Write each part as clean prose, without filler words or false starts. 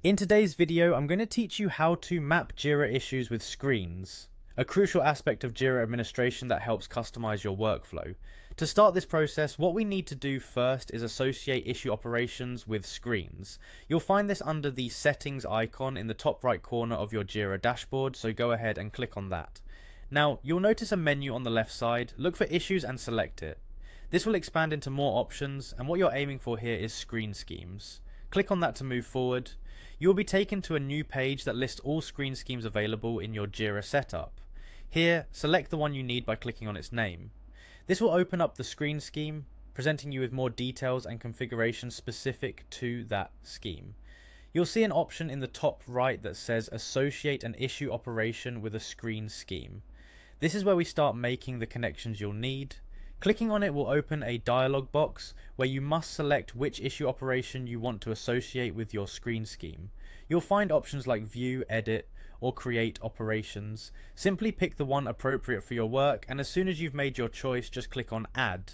In today's video, I'm going to teach you how to map Jira issues with screens, a crucial aspect of Jira administration that helps customize your workflow. To start this process, what we need to do first is associate issue operations with screens. You'll find this under the settings icon in the top right corner of your Jira dashboard, so go ahead and click on that. Now, you'll notice a menu on the left side. Look for issues and select it. This will expand into more options, and what you're aiming for here is screen schemes. Click on that to move forward. You will be taken to a new page that lists all screen schemes available in your Jira setup. Here, select the one you need by clicking on its name. This will open up the screen scheme, presenting you with more details and configurations specific to that scheme. You'll see an option in the top right that says Associate an issue operation with a screen scheme. This is where we start making the connections you'll need. Clicking on it will open a dialog box where you must select which issue operation you want to associate with your screen scheme. You'll find options like View, Edit, or Create operations. Simply pick the one appropriate for your work, and as soon as you've made your choice, just click on Add.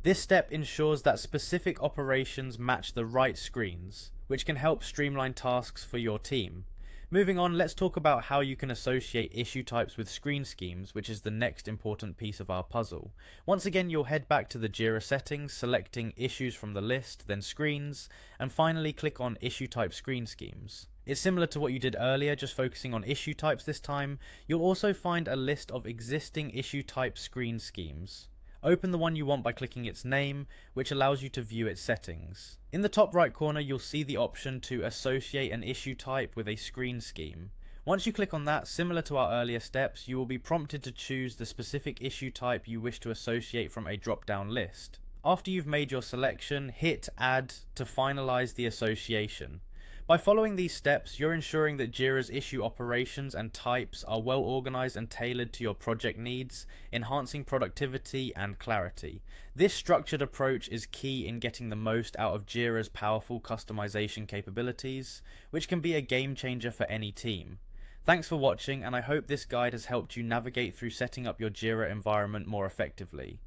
This step ensures that specific operations match the right screens, which can help streamline tasks for your team. Moving on, let's talk about how you can associate issue types with screen schemes, which is the next important piece of our puzzle. Once again, you'll head back to the Jira settings, selecting issues from the list, then screens, and finally click on issue type screen schemes. It's similar to what you did earlier, just focusing on issue types this time. You'll also find a list of existing issue type screen schemes. Open the one you want by clicking its name, which allows you to view its settings. In the top right corner, you'll see the option to associate an issue type with a screen scheme. Once you click on that, similar to our earlier steps, you will be prompted to choose the specific issue type you wish to associate from a drop-down list. After you've made your selection, hit Add to finalize the association. By following these steps, you're ensuring that Jira's issue operations and types are well organized and tailored to your project needs, enhancing productivity and clarity. This structured approach is key in getting the most out of Jira's powerful customization capabilities, which can be a game changer for any team. Thanks for watching, and I hope this guide has helped you navigate through setting up your Jira environment more effectively.